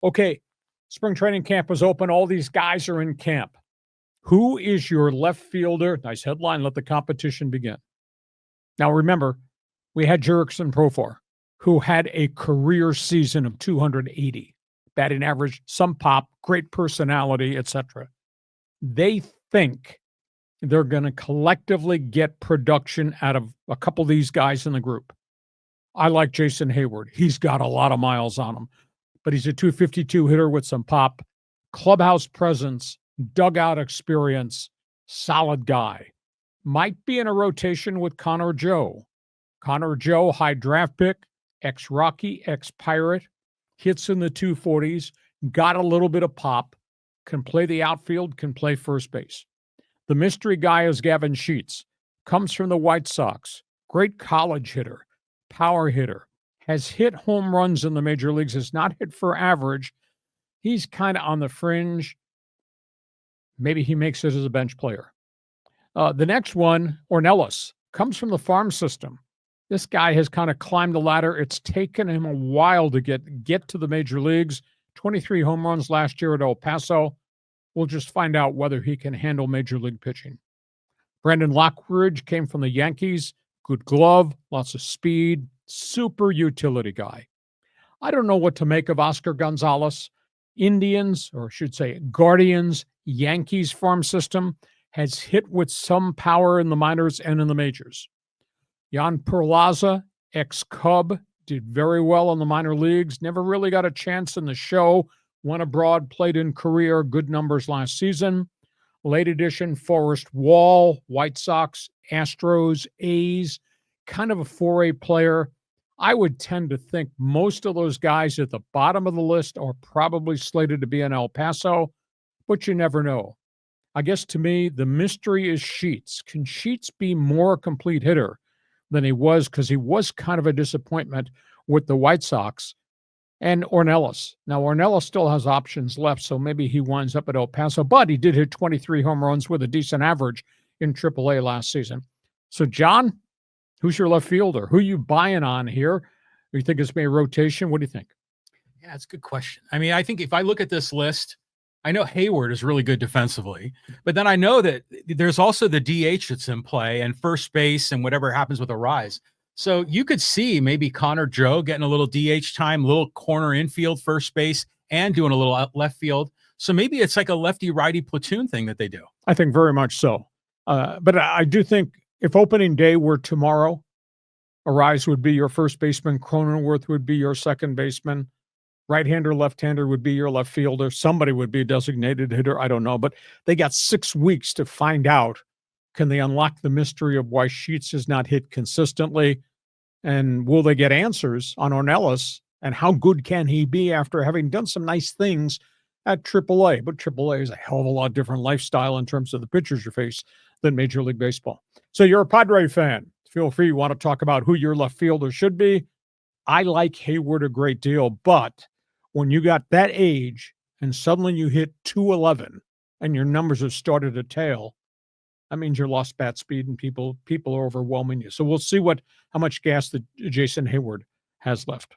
Okay, spring training camp is open. All these guys are in camp. Who is your left fielder? Nice headline. Let the competition begin. Now, remember, we had Jurickson Profar, who had a career season of 280, batting average, some pop, great personality, etc. They think they're going to collectively get production out of a couple of these guys in the group. I like Jason Heyward. He's got a lot of miles on him, but he's a 252 hitter with some pop, clubhouse presence, dugout experience, solid guy. Might be in a rotation with Connor Joe. Connor Joe, high draft pick, ex-Rocky, ex-Pirate, hits in the 240s, got a little bit of pop, can play the outfield, can play first base. The mystery guy is Gavin, comes from the White Sox, great college hitter, power hitter, has hit home runs in the major leagues, has not hit for average. He's kind of on the fringe. Maybe he makes it as a bench player. The next one, Ornelas, comes from the farm system. This guy has kind of climbed the ladder. It's taken him a while to get to the major leagues. 23 home runs last year at El Paso. We'll just find out whether he can handle major league pitching. Brandon Lockridge came from the Yankees. Good glove, lots of speed, super utility guy. I don't know what to make of Oscar Gonzalez. Indians, or I should say Guardians, Yankees farm system has hit with some power in the minors and in the majors. Jan Perlaza, ex-Cub, did very well in the minor leagues, never really got a chance in the show, went abroad, played in Korea, good numbers last season. Late edition, Forrest Wall, White Sox, Astros, A's, kind of a 4A player. I would tend to think most of those guys at the bottom of the list are probably slated to be in El Paso, but you never know. I guess to me, the mystery is Sheets. Can Sheets be more a complete hitter than he was? Because he was kind of a disappointment with the White Sox. And Ornelas. Now, Ornelas still has options left, so maybe he winds up at El Paso, but he did hit 23 home runs with a decent average in AAA last season. So, John, who's your left fielder? Who are you buying on here? You think it's maybe a rotation? What do you think? Yeah, it's a good question. I mean, I think if I look at this list, I know Heyward is really good defensively, but then I know that there's also the DH that's in play and first base and whatever happens with a rise. So you could see maybe Connor Joe getting a little DH time, little corner infield, first base, and doing a little left field. So maybe it's like a lefty-righty platoon thing that they do. I think very much so. But I do think if opening day were tomorrow, Arise would be your first baseman, Cronenworth would be your second baseman, right-hander, left-hander would be your left fielder. Somebody would be a designated hitter. I don't know. But they got 6 weeks to find out. Can they unlock the mystery of why Sheets has not hit consistently? And will they get answers on Ornelas? And how good can he be after having done some nice things at AAA? But AAA is a hell of a lot different lifestyle in terms of the pitchers you face than Major League Baseball. So you're a Padre fan. Feel free. You want to talk about who your left fielder should be. I like Heyward a great deal. But when you got that age and suddenly you hit 211 and your numbers have started to tail, that means you're lost bat speed and people are overwhelming you. So we'll see how much gas that Jason Heyward has left.